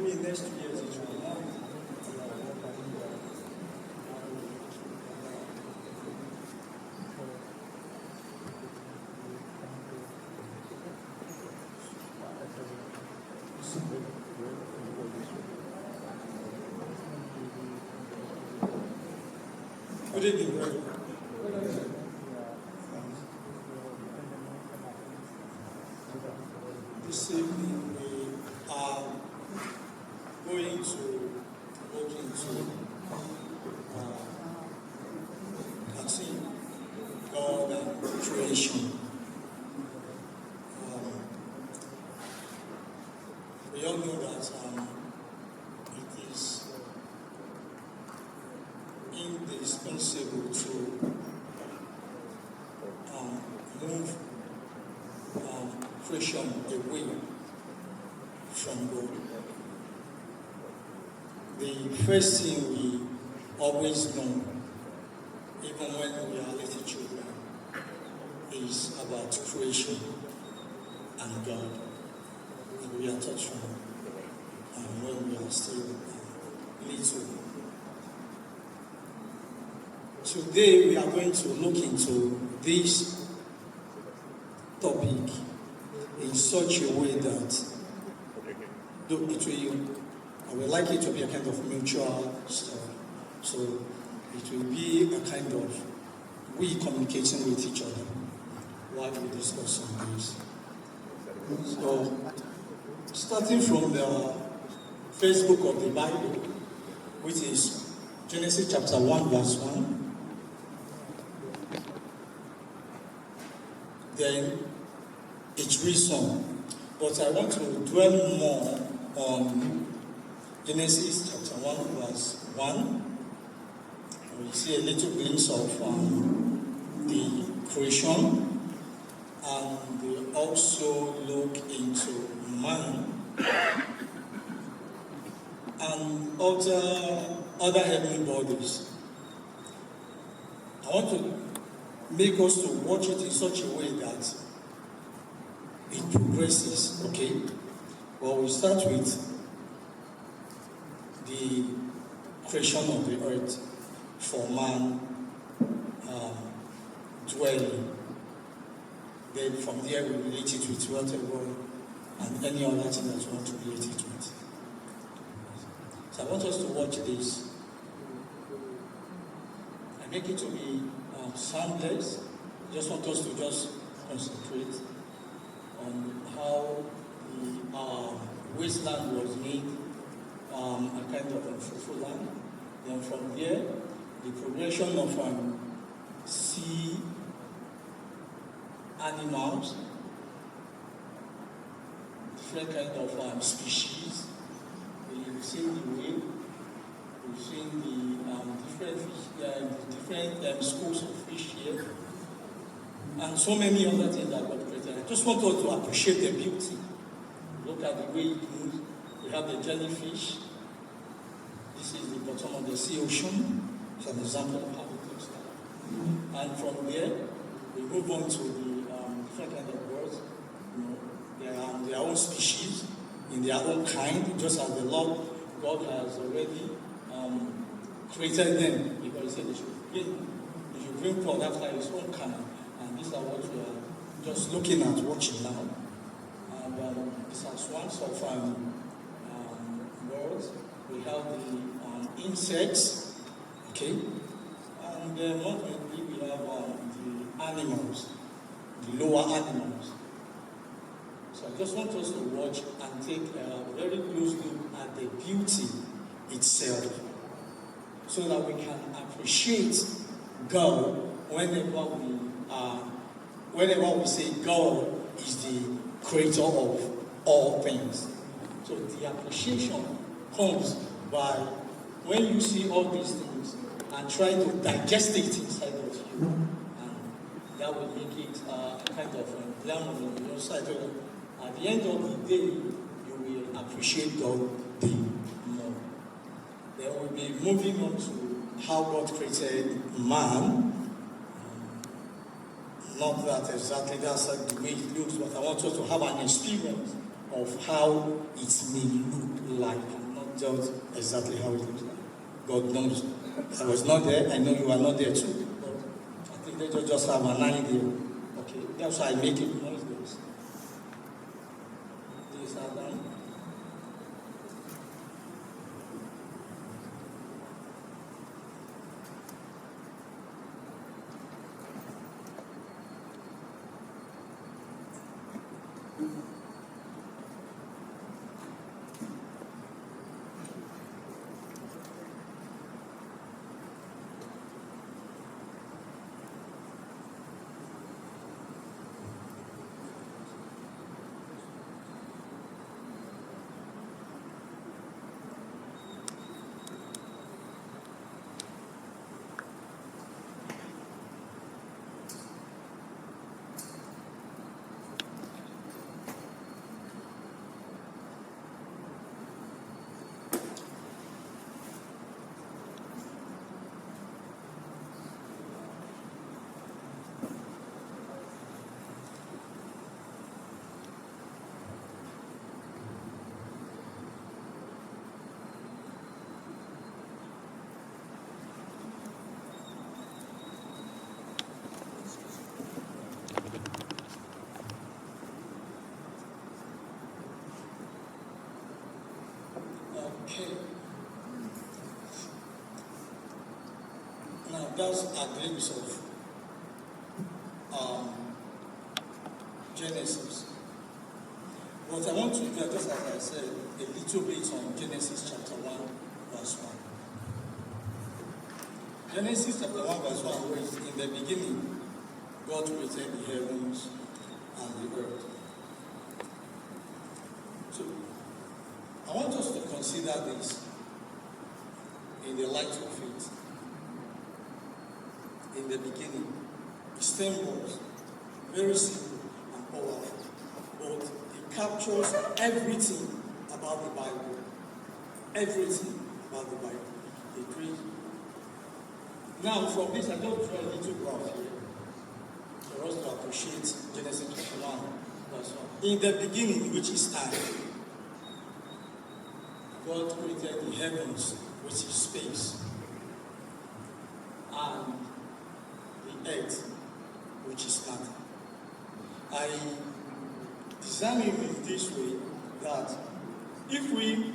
maybe next 2 years it will not. Good evening, brother. This evening we are going to look into catching God and creation. We all know that it is indispensable to move creation away from God. The first thing we always know, even when we are little children, is about creation and God. And we are taught from when we are still little. Today we are going to look into this topic in such a way that I would like it to be a kind of mutual stuff. So it will be a kind of we communicating with each other while we discuss on this. So starting from the first book of the Bible, which is Genesis chapter 1 verse 1. Then it reads on. But I want to dwell more on Genesis chapter 1 verse 1. We see a little glimpse of the creation, and we also look into man and other heavenly bodies. I want to make us to watch it in such a way that it progresses, okay? Well, we start with the creation of the earth for man dwelling. Then from there we relate it with whatever and any other thing that you want to relate it with. So I want us to watch this. I make it to be soundless. I just want us to just concentrate on how the wasteland was made a kind of a fruitful land. Then from there, the progression of sea animals, different kind of species. We've seen the whale, we've seen the different fish, different schools of fish here, and so many other things that God created. I just want us to appreciate the beauty. Look at the way it moves. We have the jellyfish. This is the bottom of the sea ocean. It's an example of how it looks like. And from there, we move on to the different kind of birds. You know, they are their own species, in their own kind, just as the Lord God has already created them, because He said they should bring forth after His own kind. And these are what we are just looking at, watching now. And these are swarms of birds. We have the insects, okay? And then ultimately we have the animals, the lower animals. So I just want us to watch and take a very close look at the beauty itself, so that we can appreciate God whenever we say God is the creator of all things. So the appreciation comes by when you see all these things and try to digest it inside of you, and that will make it a kind of lemon on your side. At the end of the day, you will appreciate God the more. Then we'll be moving on to how God created man. Not that exactly that's like the way it looks, but I want us to have an experience of how it may look like, and not just exactly how it looks like. God knows. I was not there. I know you are not there too. But I think they just have an idea. Okay, that's why I make it noiseless. These are done. Okay. Now that's a glimpse of Genesis. What I want to do, just as I said, a little bit on Genesis chapter 1, verse 1. Genesis chapter 1, verse 1, where in the beginning, God created the heavens and the earth. So, I want us to consider this in the light of it. In the beginning, it's 10 words, very simple and powerful, but it captures everything about the Bible. Everything about the Bible. It reads. Now, from this, I just draw a little graph here for us to appreciate Genesis chapter 1, verse 1. In the beginning, which is time, God created the heavens, which is space, and the earth, which is matter. I design it in this way that if we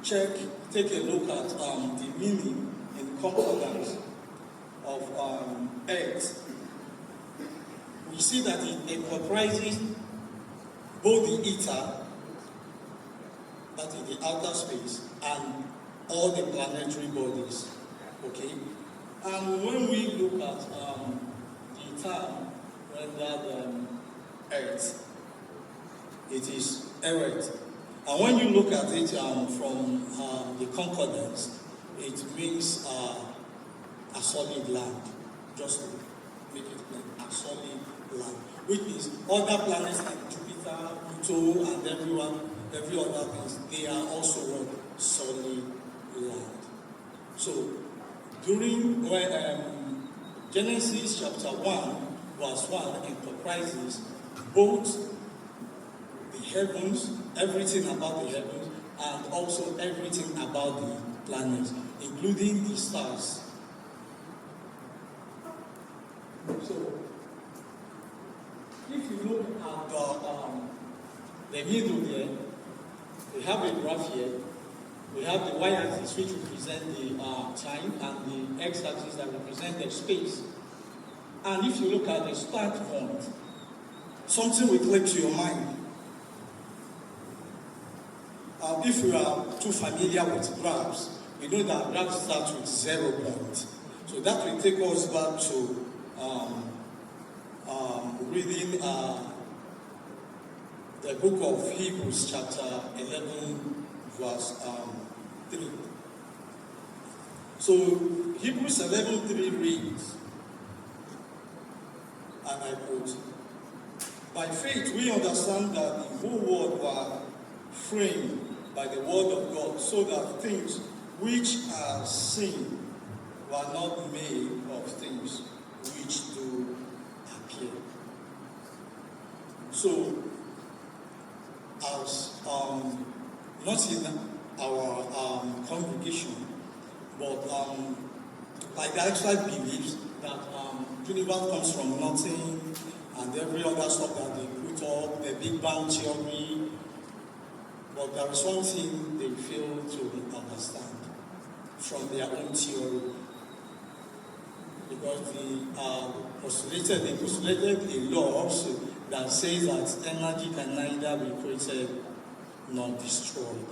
take a look at the meaning in concordance of earth, we see that it comprises both the ether, that is the outer space, and all the planetary bodies. Okay? And when we look at the term rendered earth, it is earth. And when you look at it from the concordance, it means a solid land. Just to make it plain, a solid land. Which means other planets like Jupiter, Pluto, and every other things, they are also what? Solid land. So, during when Genesis chapter 1, verse 1, it comprises both the heavens, everything about the heavens, and also everything about the planets, including the stars. So, if you look at the middle there, we have a graph here. We have the y-axis, which represent the time, and the x-axis that represent the space. And if you look at the start point, something will click to your mind. If you are too familiar with graphs, you know that graphs start with 0 point. So that will take us back to reading the book of Hebrews, chapter 11, verse 3. So Hebrews 11:3 reads, and I quote, "By faith we understand that the whole world was framed by the word of God, so that things which are seen were not made of things which do appear." So, as not in our congregation, but like I actually believes that universe comes from nothing, and every other stuff that they put up, the Big Bang theory, but there is one thing they fail to understand from their own theory, because they postulated a law also that says that energy can neither be created nor destroyed.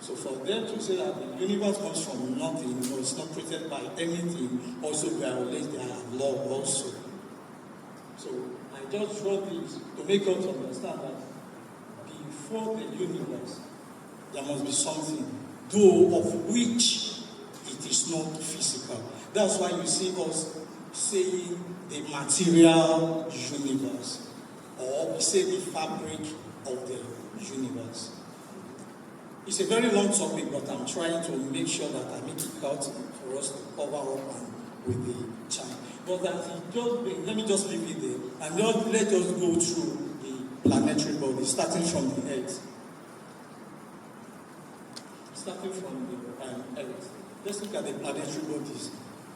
So for them to say that the universe comes from nothing, or it's not created by anything, also violates their law also. So I just wrote this to make us understand that before the universe, there must be something, though of which it is not physical. That's why you see us saying the material universe, or we say the fabric of the universe. It's a very long topic, but I'm trying to make sure that I make it out for us to cover up and with the time. But let me just leave it there, and let us go through the planetary body, starting from the Earth. Starting from the Earth. Let's look at the planetary bodies.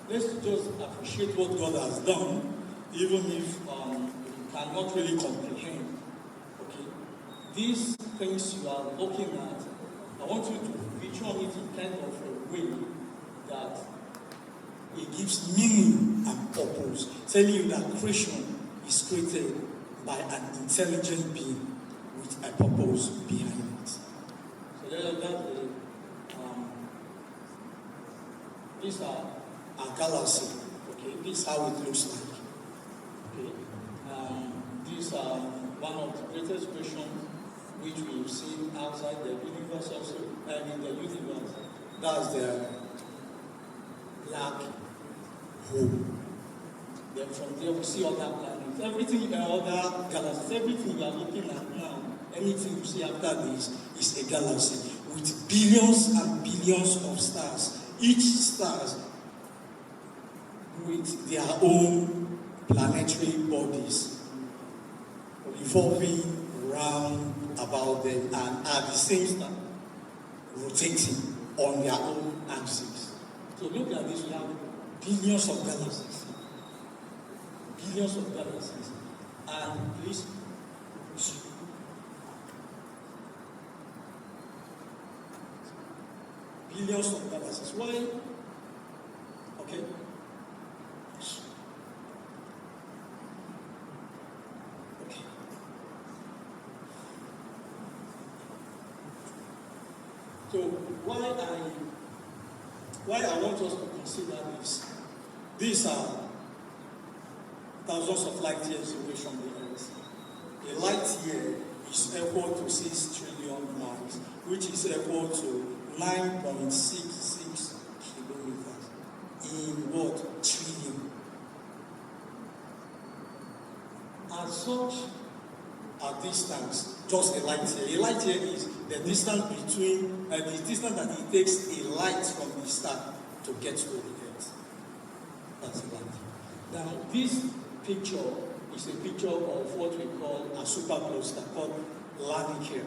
Let's just appreciate what God has done, even if we cannot really comprehend. Okay, these things you are looking at, I want you to visualize it in kind of a way that it gives meaning and purpose, telling you that creation is created by an intelligent being with a purpose behind it. So these are our galaxy. Okay, this is how it looks like. Okay, these are one of the greatest creations which we've seen outside the universe also, and in the universe. That's the black hole. Then from there we see other planets. Everything, other galaxies, everything we are looking at now, anything you see after this is a galaxy with billions and billions of stars. Each stars with their own planetary bodies revolving round about them and at the same time rotating on their own axis. So look at this, we have billions of galaxies. Billions of galaxies. And please, billions of galaxies. Why? Okay. So why I want us to consider this? These are thousands of light years away from the Earth. A light year is equal to 6 trillion miles, which is equal to 9.66 kilometers in what? Trillion. As such, a distance, just a light year. A light year is the distance between, the distance that it takes a light from the star to get to the Earth. That's a light year. Now, this picture is a picture of what we call a supercluster called Laniakea.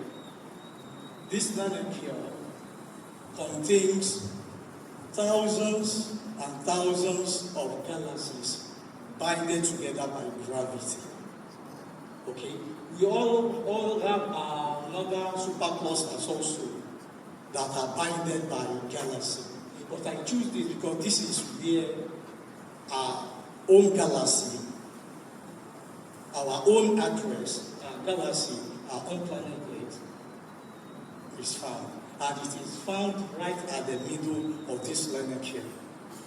This Laniakea contains thousands and thousands of galaxies binded together by gravity. Okay? We all have another superclusters also that are binded by galaxy. But I choose this because this is where our own galaxy, our own address, our galaxy, our own planet Earth is found. And it is found right at the middle of this Laniakea.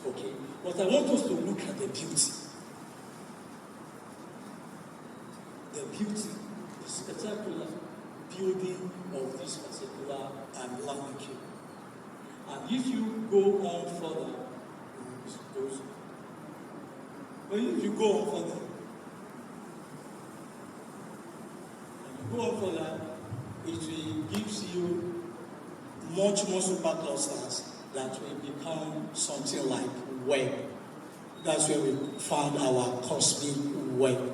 Okay? But I want us to look at the beauty. The beauty, the spectacular beauty of this particular Laniakea. And if you go on further, if you go on further, it gives you much more superclusters that will become something like web. That's where we found our cosmic web.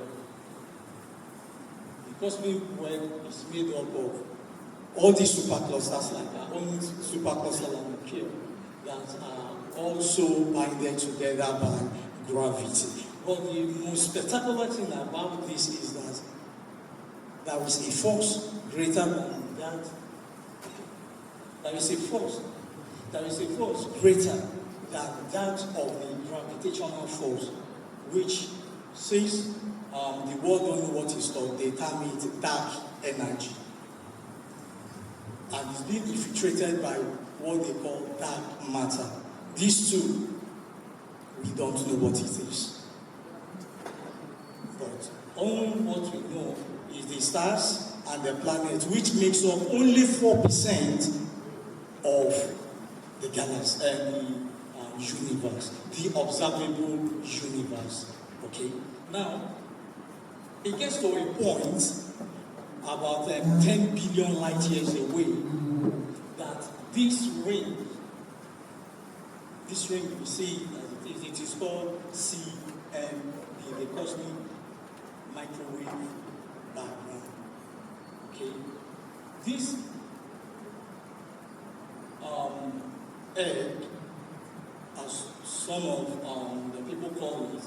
The cosmic web is made up of all these superclusters like our own supercluster like here that are also binded together by gravity. But the most spectacular thing about this is that there is a force greater than that. There is a force greater than that of the gravitational force, which, since the world don't know what is called, they term it dark energy. And it's being infiltrated by what they call dark matter. These two, we don't know what it is. But only what we know is the stars and the planets, which makes up only 4% of the galaxy and the universe, the observable universe. Okay? Now, it gets to a point about 10 billion light years away that this ring you see as it is called CMB, the cosmic microwave background. Okay? This egg, as some of the people call it,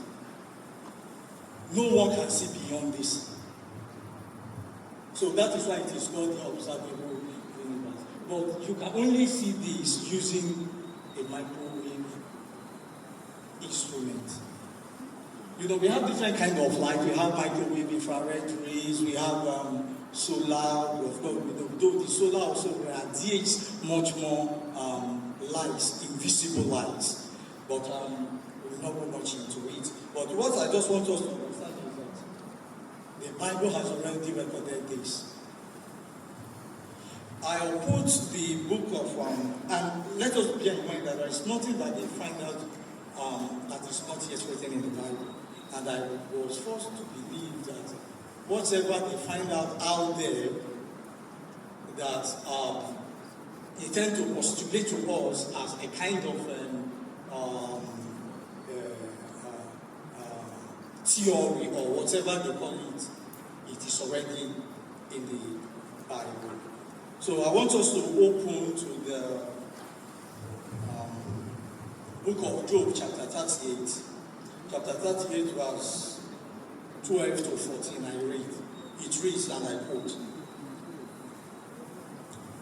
no one can see beyond this. So that is why it is called the observable universe. But you can only see this using a microwave instrument. You know, we have different kinds of light. We have microwave, infrared rays, we have solar. Of course, though the solar also radiates much more lights, invisible lights. But we'll not go much into it. But what I just want us to understand is that the Bible has already recorded this. I'll put the book of, and let us bear in mind that there is nothing that they find out that is not yet written in the Bible. And I was forced to believe that whatever they find out there, that they tend to postulate to us as a kind of theory or whatever they call it, it is already in the Bible. So I want us to open to the book of Job, chapter 38. Chapter 38, verse 12 to 14, I read. It reads, and I quote,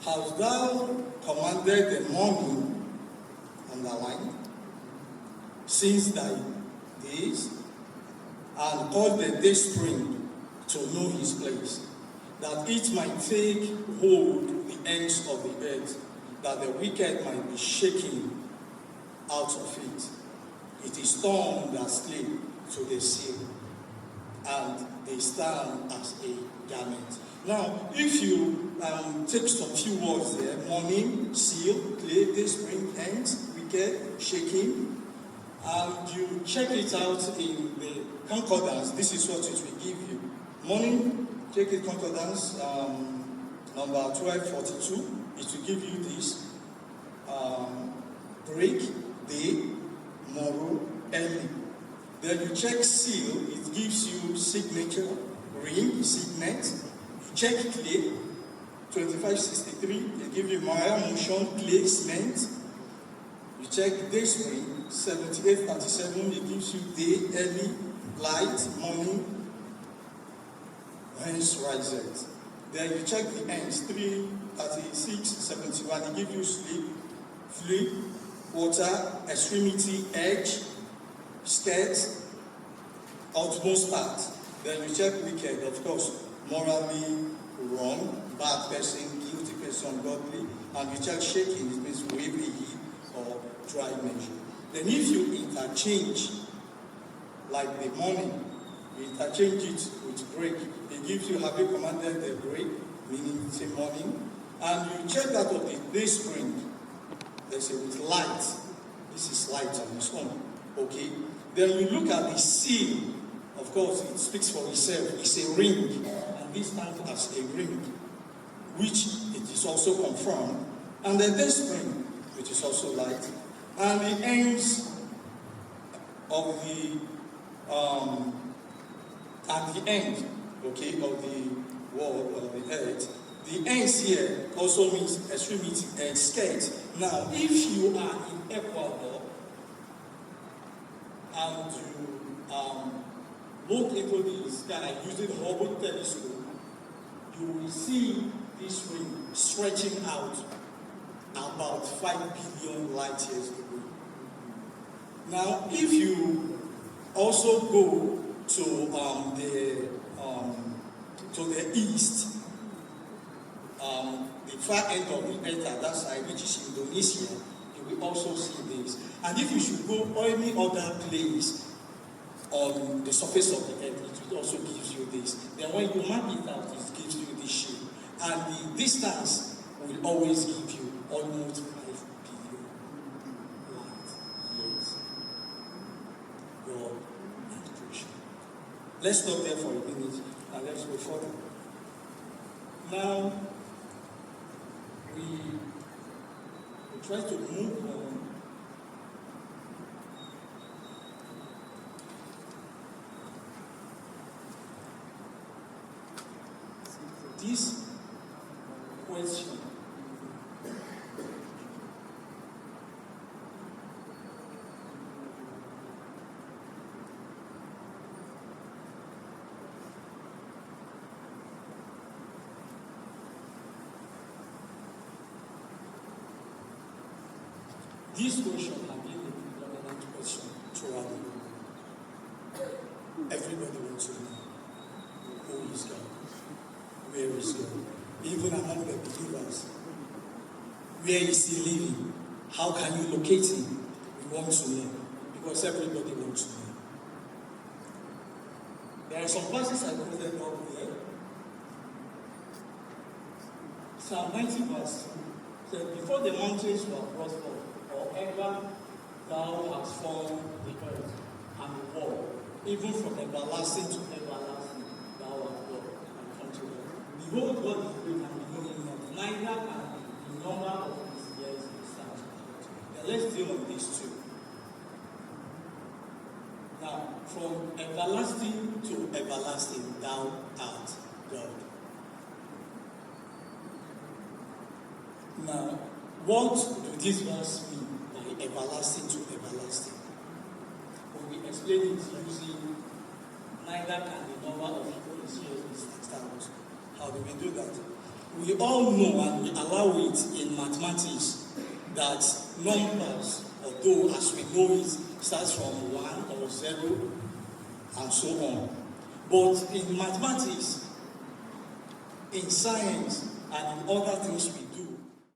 "Hast thou commanded the morning," underline, "since thy days, and caused the day spring to know his place, that it might take hold the ends of the earth, that the wicked might be shaken out of it. It is torn that sleep to the seal, and they stand as a garment." Now, if you take some few words there, morning, seal, clay, day, spring, ends, wicked, shaking, and you check it out in the concordance, this is what it will give you. Morning, check it concordance, number 1242, it will give you this. Break, day, morrow, early. Then you check seal, it gives you signature, ring, signet. You check clay, 2563, it gives you Maya motion, clay, cement. You check day spring, 7837, it gives you day, early, light, morning, hence rises. Then you check the ends, 336, 71, it gives you sleep, fluid, water, extremity, edge, skirt, outmost part. Then you check wicked, of course, morally wrong, bad person, guilty person, godly. And you check shaking, it means wavy heat or dry measure. Then if you interchange, like the morning, you interchange it with break. It gives you, have you commanded the break, meaning it's a morning. And you check that of the day spring, they say with light. This is light on its own. Okay? Then you look at the seal. Of course, it speaks for itself. It's a ring. And this stands as a ring, which it is also confirmed. And the day spring, which is also light. And the ends of the at the end, okay, of the world, of the earth, The ends here also means extremity and skirt. Now, if you are in Ecuador and you look into the sky using Hubble telescope, you will see this ring stretching out about 5 billion light years away. Now, if you also go to the east, the far end of the earth at that side, which is Indonesia, you will also see this. And if you should go any other place on the surface of the earth, it will also give you this. Then when you map it out, it gives you this shape. And the distance will always give you almost 5 billion light years. Your intuition. Let's stop there for a minute and let's go further. Now, we try to move on. This question has been a predominant question throughout the world. Everybody wants to know who is God. Where is God? Even among the believers, where is He living? How can you locate Him? We want to know, because everybody wants to know. There are some verses I quoted up here. Psalm 90 verse 2 said, "Before the mountains were brought forth, or ever thou hast formed the earth and the world, even from everlasting to everlasting, thou art God, and come to God. Behold, God is great and we know Him not, neither can the number of His years be searched out." Now let's deal on these two. Now, from everlasting to everlasting, thou art God. Now, what do this verse mean by everlasting to everlasting? When we explain it using neither can the number of His years be searched out. How do we do that? We all know and we allow it in mathematics that numbers, although as we know it, starts from 1 or 0 and so on. But in mathematics, in science, and in other things we